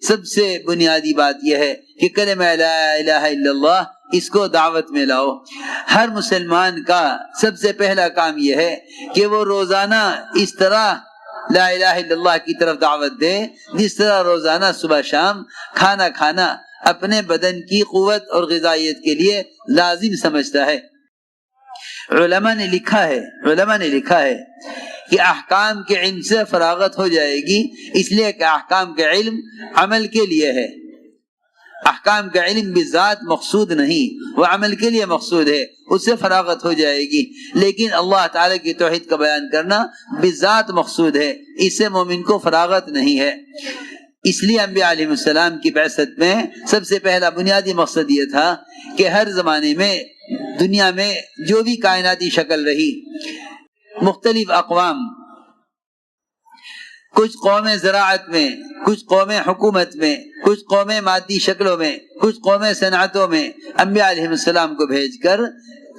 سب سے بنیادی بات یہ ہے کہ کلمہ لا الہ الا اللہ اس کو دعوت میں لاؤ۔ ہر مسلمان کا سب سے پہلا کام یہ ہے کہ وہ روزانہ اس طرح لا الہ الا اللہ کی طرف دعوت دے جس طرح روزانہ صبح شام کھانا کھانا اپنے بدن کی قوت اور غذائیت کے لیے لازم سمجھتا ہے۔ علماء نے لکھا ہے کہ احکام کے علم سے فراغت ہو جائے گی، اس لیے کہ احکام کا علم عمل کے لیے ہے، احکام کا علم بذات مقصود نہیں، وہ عمل کے لیے مقصود ہے، اس سے فراغت ہو جائے گی۔ لیکن اللہ تعالیٰ کی توحید کا بیان کرنا بذات مقصود ہے، اس سے مومن کو فراغت نہیں ہے۔ اس لیے انبیاء علیہ السلام کی بعثت میں سب سے پہلا بنیادی مقصد یہ تھا کہ ہر زمانے میں دنیا میں جو بھی کائناتی شکل رہی، مختلف اقوام، کچھ قومیں زراعت میں، کچھ قومیں حکومت میں، کچھ قومیں مادی شکلوں میں، کچھ قومیں صنعتوں میں، انبیاء علیہ السلام کو بھیج کر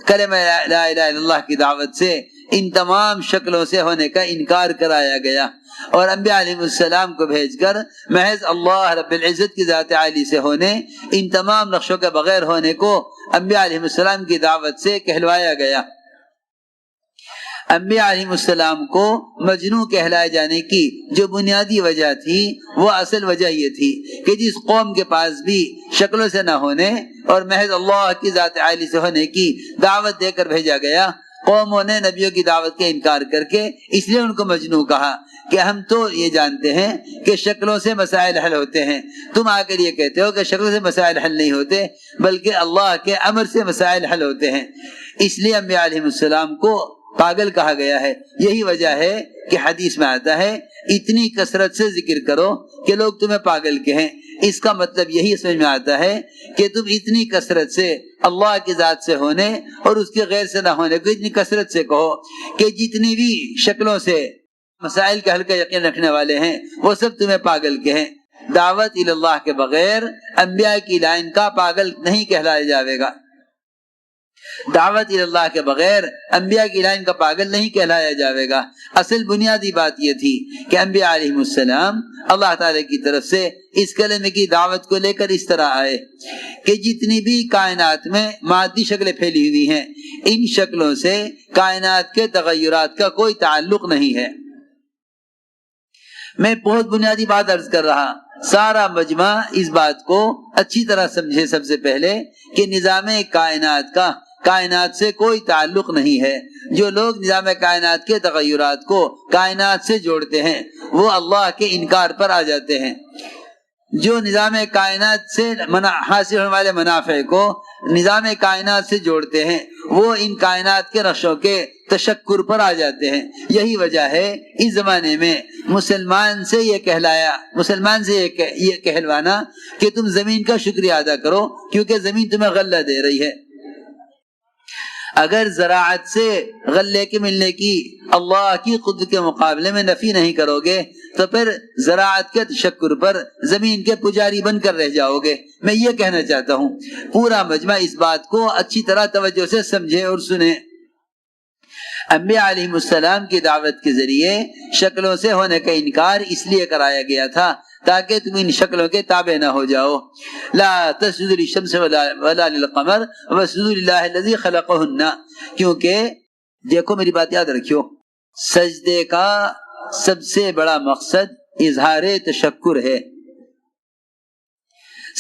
کلمہ لا الہ الا اللہ کی دعوت سے ان تمام شکلوں سے ہونے کا انکار کرایا گیا، اور انبیاء علیہ السلام کو بھیج کر محض اللہ رب العزت کی ذات عالی سے ہونے، ان تمام نقشوں کے بغیر ہونے کو انبیاء علیہ السلام کی دعوت سے کہلوایا گیا۔ انبیاء علیہ السلام کو مجنو کہلائے جانے کی جو بنیادی وجہ تھی، وہ اصل وجہ یہ تھی کہ جس قوم کے پاس بھی شکلوں سے نہ ہونے اور محض اللہ کی ذات عالی سے ہونے کی دعوت دے کر بھیجا گیا، قوموں نے نبیوں کی دعوت کے انکار کر کے اس لیے ان کو مجنو کہا کہ ہم تو یہ جانتے ہیں کہ شکلوں سے مسائل حل ہوتے ہیں، تم آ کر یہ کہتے ہو کہ شکلوں سے مسائل حل نہیں ہوتے بلکہ اللہ کے امر سے مسائل حل ہوتے ہیں۔ اس لیے انبیاء علیہ السلام کو پاگل کہا گیا ہے۔ یہی وجہ ہے کہ حدیث میں آتا ہے اتنی کثرت سے ذکر کرو کہ لوگ تمہیں پاگل کہیں۔ اس کا مطلب یہی سمجھ میں آتا ہے کہ تم اتنی کثرت سے اللہ کی ذات سے ہونے اور اس کے غیر سے نہ ہونے کو اتنی کثرت سے کہو کہ جتنی بھی شکلوں سے مسائل کا حل کا یقین رکھنے والے ہیں وہ سب تمہیں پاگل کہیں۔ دعوت اللہ کے بغیر انبیاء کی لائن کا پاگل نہیں کہلایا جاوے گا، دعوت اللہ کے بغیر انبیاء کی لائن کا پاگل نہیں کہلایا جاوے گا۔ اصل بنیادی بات یہ تھی کہ انبیاء علیہ السلام اللہ تعالی کی طرف سے اس کلمے کی دعوت کو لے کر اس طرح آئے کہ جتنی بھی کائنات میں مادی شکلیں پھیلی ہوئی ہیں، ان شکلوں سے کائنات کے تغیرات کا کوئی تعلق نہیں ہے۔ میں بہت بنیادی بات عرض کر رہا، سارا مجمع اس بات کو اچھی طرح سمجھے سب سے پہلے کہ نظام کائنات کا کائنات سے کوئی تعلق نہیں ہے۔ جو لوگ نظام کائنات کے تغیرات کو کائنات سے جوڑتے ہیں وہ اللہ کے انکار پر آ جاتے ہیں۔ جو نظام کائنات سے حاصل ہونے والے منافع کو نظام کائنات سے جوڑتے ہیں وہ ان کائنات کے نقشوں کے تشکر پر آ جاتے ہیں۔ یہی وجہ ہے اس زمانے میں مسلمان سے یہ کہلوانا کہ تم زمین کا شکریہ ادا کرو کیونکہ زمین تمہیں غلہ دے رہی ہے۔ اگر زراعت سے غلے کے ملنے کی اللہ کی قدرت کے مقابلے میں نفی نہیں کرو گے تو پھر زراعت کے تشکر پر زمین کے پجاری بن کر رہ جاؤ گے۔ میں یہ کہنا چاہتا ہوں پورا مجمع اس بات کو اچھی طرح توجہ سے سمجھے اور سنے۔ انبیاء علیہ السلام کی دعوت کے ذریعے شکلوں سے ہونے کا انکار اس لیے کرایا گیا تھا تاکہ تم ان شکلوں کے تابع نہ ہو جاؤ۔ لا تسجدوا للشمس ولا للقمر واسجدوا للہ الذی خلقہن، کیونکہ دیکھو میری بات یاد رکھیو، سجدے کا سب سے بڑا مقصد اظہار تشکر ہے۔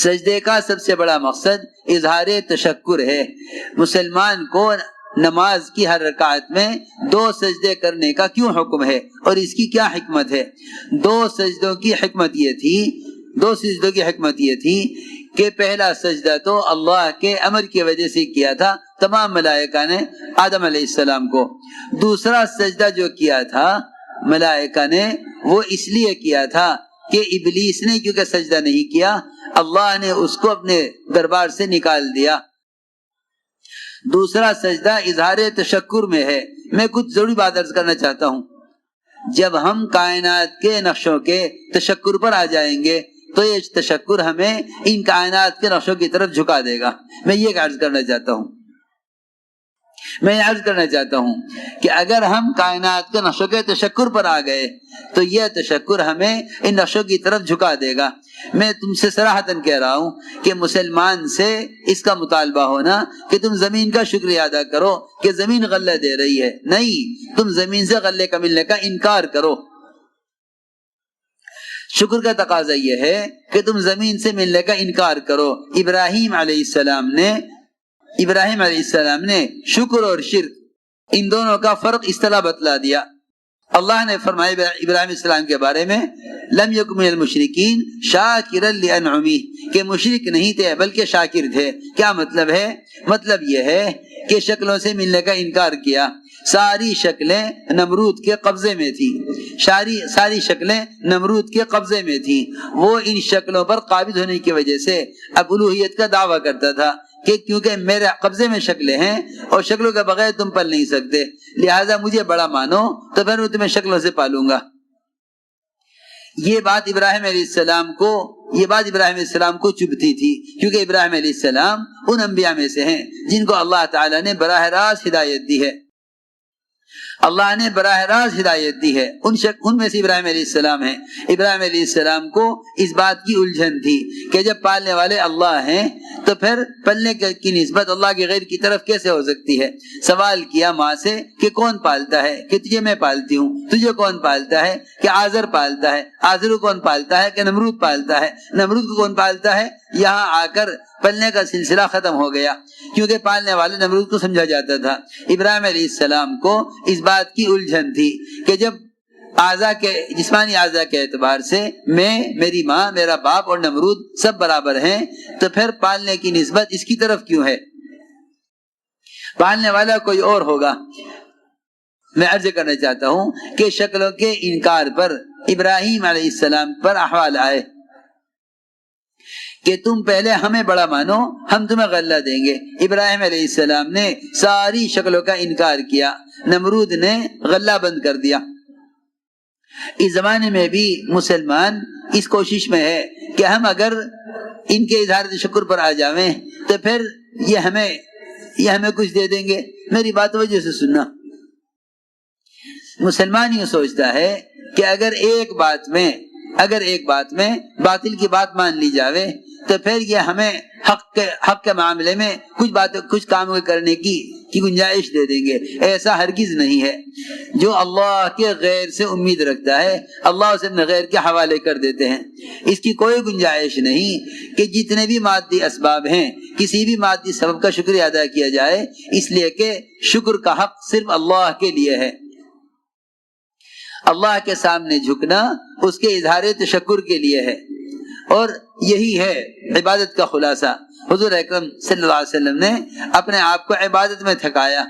سجدے کا سب سے بڑا مقصد اظہار تشکر ہے۔ مسلمان کو نماز کی ہر رکعت میں 2 سجدے کرنے کا کیوں حکم ہے اور اس کی کیا حکمت ہے؟ 2 سجدوں کی حکمت یہ تھی کہ پہلا سجدہ تو اللہ کے امر کی وجہ سے کیا تھا تمام ملائکہ نے آدم علیہ السلام کو۔ دوسرا سجدہ جو کیا تھا ملائکہ نے وہ اس لیے کیا تھا کہ ابلیس نے کیونکہ سجدہ نہیں کیا اللہ نے اس کو اپنے دربار سے نکال دیا۔ دوسرا سجدہ اظہار تشکر میں ہے۔ میں کچھ ضروری بات عرض کرنا چاہتا ہوں، جب ہم کائنات کے نقشوں کے تشکر پر آ جائیں گے تو یہ تشکر ہمیں ان کائنات کے نقشوں کی طرف جھکا دے گا۔ میں یہ عرض کرنا چاہتا ہوں میں عرض کرنا چاہتا ہوں کہ اگر ہم کائنات کے نقشوں کے تشکر پر آ گئے تو یہ تشکر ہمیں ان نقشوں کی طرف جھکا دے گا۔ میں تم سے صراحتاً کہہ رہا ہوں کہ مسلمان سے اس کا مطالبہ ہونا کہ تم زمین کا شکریہ ادا کرو کہ زمین غلہ دے رہی ہے، نہیں، تم زمین سے غلے کا ملنے کا انکار کرو۔ شکر کا تقاضا یہ ہے کہ تم زمین سے ملنے کا انکار کرو۔ ابراہیم علیہ السلام نے شکر اور شرک ان دونوں کا فرق اس طرح بتلا دیا۔ اللہ نے فرمایا ابراہیم علیہ السلام کے بارے میں لم یکن من المشرکین شاکرا لانعمہ، کہ مشرک نہیں تھے بلکہ شاکر تھے۔ کیا مطلب ہے؟ مطلب یہ ہے کہ شکلوں سے ملنے کا انکار کیا۔ ساری شکلیں نمرود کے قبضے میں تھی، ساری شکلیں نمرود کے قبضے میں تھی۔ وہ ان شکلوں پر قابض ہونے کی وجہ سے اب الوہیت کا دعویٰ کرتا تھا کہ کیونکہ میرے قبضے میں شکلیں ہیں اور شکلوں کے بغیر تم پل نہیں سکتے، لہٰذا مجھے بڑا مانو تو پھر میں تمہیں شکلوں سے پالوں گا۔ یہ بات ابراہیم علیہ السلام کو چبھتی تھی، کیونکہ ابراہیم علیہ السلام ان انبیاء میں سے ہیں جن کو اللہ تعالیٰ نے براہ راست ہدایت دی ہے۔ اللہ نے براہ راست ہدایت دی ہے، ان میں سے ابراہیم علیہ السلام ہیں۔ ابراہیم علیہ السلام کو اس بات کی الجھن تھی کہ جب پالنے والے اللہ ہیں تو پھر پلنے کی نسبت اللہ کے غیر کی طرف کیسے ہو سکتی ہے؟ سوال کیا ماں سے کہ کون پالتا ہے؟ کہ تجھے میں پالتی ہوں۔ تجھے کون پالتا ہے؟ کہ آزر پالتا ہے۔ آزر کو کون پالتا ہے؟ کہ نمرود پالتا ہے۔ نمرود کو کون پالتا ہے؟ یہاں آ کر پلنے کا سلسلہ ختم ہو گیا، کیونکہ پالنے والے نمرود کو سمجھا جاتا تھا۔ ابراہیم علیہ السلام کو اس بات کی الجھن تھی کہ جب جسمانی اعضاء کے اعتبار سے میں، میری ماں، میرا باپ اور نمرود سب برابر ہیں، تو پھر پالنے کی نسبت اس کی طرف کیوں ہے؟ پالنے والا کوئی اور ہوگا۔ میں عرض کرنا چاہتا ہوں کہ شکلوں کے انکار پر ابراہیم علیہ السلام پر احوال آئے کہ تم پہلے ہمیں بڑا مانو، ہم تمہیں غلہ دیں گے۔ ابراہیم علیہ السلام نے ساری شکلوں کا انکار کیا، نمرود نے غلہ بند کر دیا۔ اس زمانے میں بھی مسلمان اس کوشش میں ہے کہ ہم اگر ان کے اظہار شکر پر آ جاویں تو پھر یہ ہمیں کچھ دے دیں گے۔ میری بات وجہ سے سننا، مسلمان یہ سوچتا ہے کہ اگر ایک بات میں باطل کی بات مان لی جاوے تو پھر یہ ہمیں حق کے معاملے میں کچھ کام کرنے کی گنجائش دے دیں گے۔ ایسا ہرگز نہیں ہے۔ جو اللہ کے غیر سے امید رکھتا ہے اللہ اسے اپنے غیر کے حوالے کر دیتے ہیں۔ اس کی کوئی گنجائش نہیں کہ جتنے بھی مادی اسباب ہیں کسی بھی مادی سبب کا شکریہ ادا کیا جائے، اس لیے کہ شکر کا حق صرف اللہ کے لیے ہے۔ اللہ کے سامنے جھکنا اس کے اظہار تشکر کے لیے ہے، اور یہی ہے عبادت کا خلاصہ۔ حضور اکرم صلی اللہ علیہ وسلم نے اپنے آپ کو عبادت میں تھکایا۔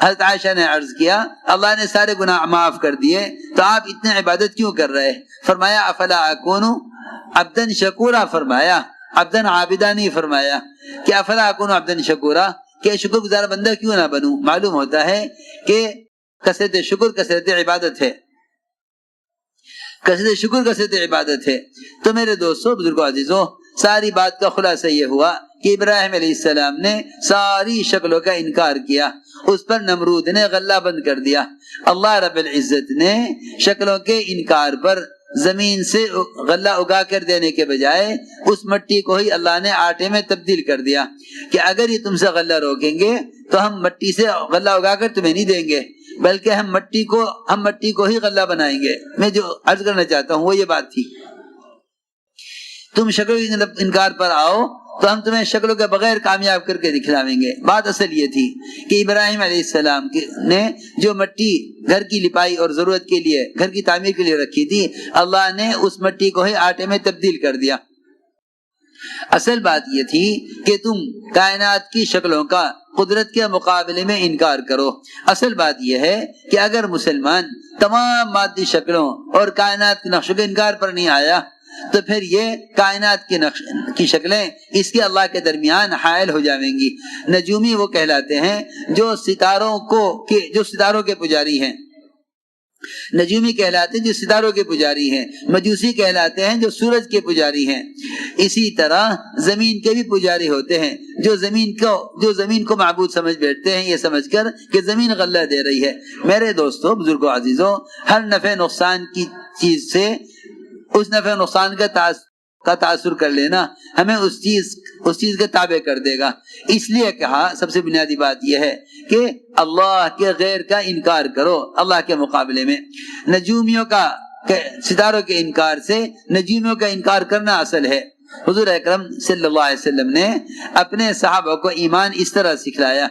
حضرت عائشہ نے عرض کیا اللہ نے سارے گناہ معاف کر دیے تو آپ اتنے عبادت کیوں کر رہے؟ فرمایا افلا اکون عبدا شکورا، فرمایا عبدا عابدا نہیں فرمایا کہ افلا اکون عبدا شکورا، کہ شکر گزار بندہ کیوں نہ بنوں۔ معلوم ہوتا ہے کہ کثرت شکر کثرت عبادت ہے، کثرت شکر کثرت عبادت ہے۔ تو میرے دوستو، بزرگوں، عزیزوں، ساری بات کا خلاصہ یہ ہوا کہ ابراہیم علیہ السلام نے ساری شکلوں کا انکار کیا، اس پر نمرود نے غلہ بند کر دیا۔ اللہ رب العزت نے شکلوں کے انکار پر زمین سے غلہ اگا کر دینے کے بجائے اس مٹی کو ہی اللہ نے آٹے میں تبدیل کر دیا کہ اگر یہ تم سے غلہ روکیں گے تو ہم مٹی سے غلہ اگا کر تمہیں نہیں دیں گے، بلکہ ہم مٹی کو ہی غلہ بنائیں گے۔ میں جو عرض کرنا چاہتا ہوں وہ یہ بات تھی، تم شکلوں کے انکار پر آؤ تو ہم تمہیں شکلوں کے بغیر کامیاب کر کے دکھلاویں گے۔ بات اصل یہ تھی کہ ابراہیم علیہ السلام نے جو مٹی گھر کی لپائی اور ضرورت کے لیے، گھر کی تعمیر کے لیے رکھی تھی، اللہ نے اس مٹی کو ہی آٹے میں تبدیل کر دیا۔ اصل بات یہ تھی کہ تم کائنات کی شکلوں کا قدرت کے مقابلے میں انکار کرو۔ اصل بات یہ ہے کہ اگر مسلمان تمام مادی شکلوں اور کائنات کے نقشوں کے انکار پر نہیں آیا تو پھر یہ کائنات کی شکلیں اس کے اللہ کے درمیان حائل ہو جائیں گی۔ نجومی وہ کہلاتے ہیں جو ستاروں کے پجاری ہیں، نجومی کہلاتے ہیں جو ستاروں کے پجاری ہیں، مجوسی کہلاتے ہیں جو سورج کے پجاری ہیں۔ اسی طرح زمین کے بھی پجاری ہوتے ہیں جو زمین کو معبود سمجھ بیٹھتے ہیں، یہ سمجھ کر کہ زمین غلہ دے رہی ہے۔ میرے دوستو، بزرگوں، عزیزوں، ہر نفع نقصان کی چیز سے اس نفع نقصان کا تاثر کر لینا ہمیں اس چیز کے تابع کر دے گا۔ اس لیے کہا سب سے بنیادی بات یہ ہے کہ اللہ کے غیر کا انکار کرو اللہ کے مقابلے میں۔ نجومیوں کا، ستاروں کے انکار سے نجومیوں کا انکار کرنا اصل ہے۔ حضور اکرم صلی اللہ علیہ وسلم نے اپنے صحابہ کو ایمان اس طرح سکھلایا۔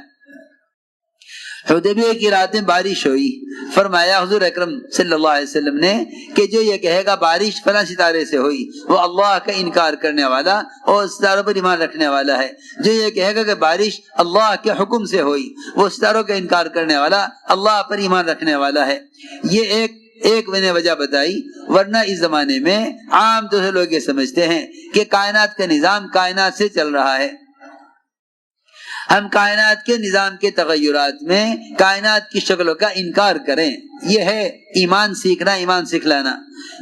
حدیبیہ کی رات میں بارش ہوئی، فرمایا حضور اکرم صلی اللہ علیہ وسلم نے کہ جو یہ کہے گا بارش فلاں ستارے سے ہوئی، وہ اللہ کا انکار کرنے والا اور ستاروں پر ایمان رکھنے والا ہے۔ جو یہ کہے گا کہ بارش اللہ کے حکم سے ہوئی، وہ ستاروں کا انکار کرنے والا اللہ پر ایمان رکھنے والا ہے۔ یہ ایک میں نے وجہ بتائی، ورنہ اس زمانے میں عام طور سے لوگ یہ سمجھتے ہیں کہ کائنات کا نظام کائنات سے چل رہا ہے۔ ہم کائنات کے نظام کے تغیرات میں کائنات کی شکلوں کا انکار کریں، یہ ہے ایمان سیکھنا، ایمان سکھلانا۔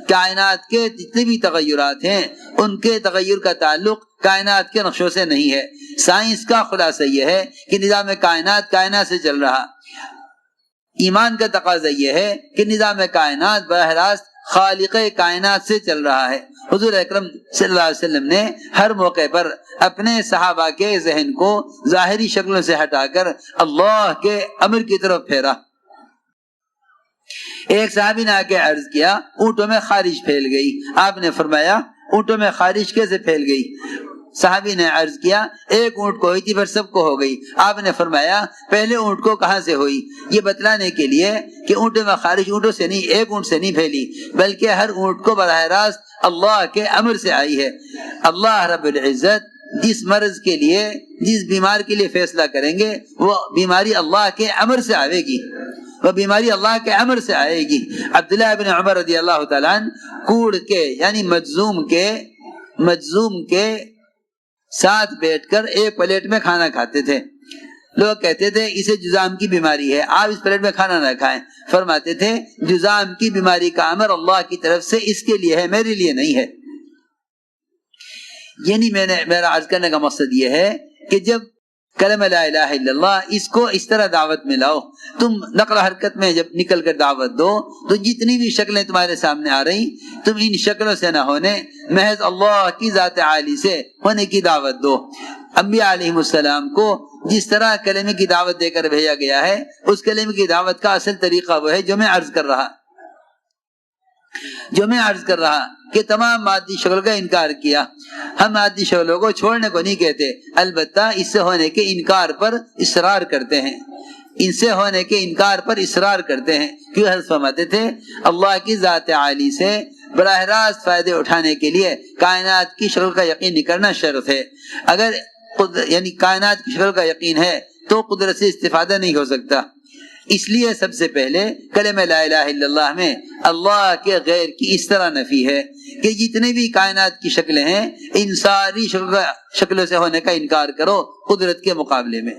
کائنات کے جتنے بھی تغیرات ہیں ان کے تغیر کا تعلق کائنات کے نقشوں سے نہیں ہے۔ سائنس کا خلاصہ یہ ہے کہ نظام کائنات سے چل رہا۔ ایمان کا تقاضا یہ ہے کہ نظام کائنات براہ راست خالق کائنات سے چل رہا ہے۔ حضور اکرم صلی اللہ علیہ وسلم نے ہر موقع پر اپنے صحابہ کے ذہن کو ظاہری شکلوں سے ہٹا کر اللہ کے امر کی طرف پھیرا۔ ایک صحابی نے آ کے عرض کیا، اونٹوں میں خارش پھیل گئی۔ آپ نے فرمایا اونٹوں میں خارش کیسے پھیل گئی؟ صحابی نے عرض کیا، ایک اونٹ کو ہوئی تھی پھر سب کو ہو گئی۔ آپ نے فرمایا پہلے اونٹ کو کہاں سے ہوئی؟ یہ بتلانے کے لیے کہ اونٹوں میں خارش اونٹوں سے نہیں، ایک اونٹ سے نہیں پھیلی، بلکہ ہر اونٹ کو براہ راست اللہ کے امر سے آئی ہے۔ اللہ رب العزت جس مرض کے لیے، جس بیمار کے لیے فیصلہ کریں گے، وہ بیماری اللہ کے امر سے آئے گی، وہ بیماری اللہ کے امر سے آئے گی۔ عبداللہ ابن عمر رضی اللہ تعالیٰ عنہ کوڑ کے یعنی مجزوم کے ساتھ بیٹھ کر ایک پلیٹ میں کھانا کھاتے تھے۔ لوگ کہتے تھے اسے جزام کی بیماری ہے، آپ اس پلیٹ میں کھانا نہ کھائیں۔ فرماتے تھے جزام کی بیماری کا امر اللہ کی طرف سے اس کے لیے ہے، میرے لیے نہیں ہے۔ یعنی میرا عرض کرنے کا مقصد یہ ہے کہ جب کلمہ لا الہ الا اللہ اس کو اس طرح دعوت میں لاؤ، تم نقل حرکت میں جب نکل کر دعوت دو تو جتنی بھی شکلیں تمہارے سامنے آ رہی، تم ان شکلوں سے نہ ہونے محض اللہ کی ذات عالی سے ہونے کی دعوت دو۔ انبیاء علیہ السلام کو جس طرح کلمے کی دعوت دے کر بھیجا گیا ہے، اس کلمے کی دعوت کا اصل طریقہ وہ ہے جو میں عرض کر رہا کہ تمام مادی شکل کا انکار کیا۔ ہم مادی شکلوں کو چھوڑنے کو نہیں کہتے، البتہ اس سے ہونے کے انکار پر اصرار کرتے ہیں، کیوں حضرت فرماتے تھے اللہ کی ذات عالی سے براہ راست فائدے اٹھانے کے لیے کائنات کی شکل کا یقین نہیں کرنا شرط ہے۔ اگر یعنی کائنات کی شکل کا یقین ہے تو قدرت سے استفادہ نہیں ہو سکتا۔ اس لیے سب سے پہلے کلمہ لا الہ الا اللہ میں اللہ کے غیر کی اس طرح نفی ہے کہ جتنے بھی کائنات کی شکلیں ہیں ان ساری شکلوں سے ہونے کا انکار کرو قدرت کے مقابلے میں۔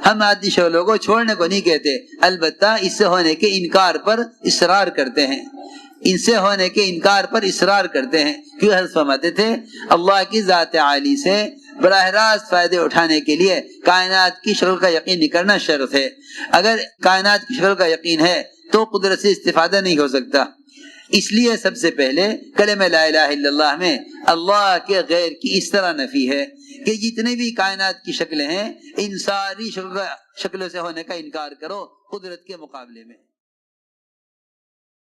ہم مادی شکلوں کو چھوڑنے کو نہیں کہتے، البتہ اس سے ہونے کے انکار پر اصرار کرتے ہیں، کیوں حضرت فرماتے تھے اللہ کی ذات عالی سے براہ راست فائدے اٹھانے کے لیے کائنات کی شکل کا یقین نہیں کرنا شرط ہے۔ اگر کائنات کی شکل کا یقین ہے تو قدرت سے استفادہ نہیں ہو سکتا۔ اس لیے سب سے پہلے کلمہ لا الہ الا اللہ میں اللہ کے غیر کی اس طرح نفی ہے کہ جتنے بھی کائنات کی شکلیں ہیں ان ساری شکلوں سے ہونے کا انکار کرو قدرت کے مقابلے میں۔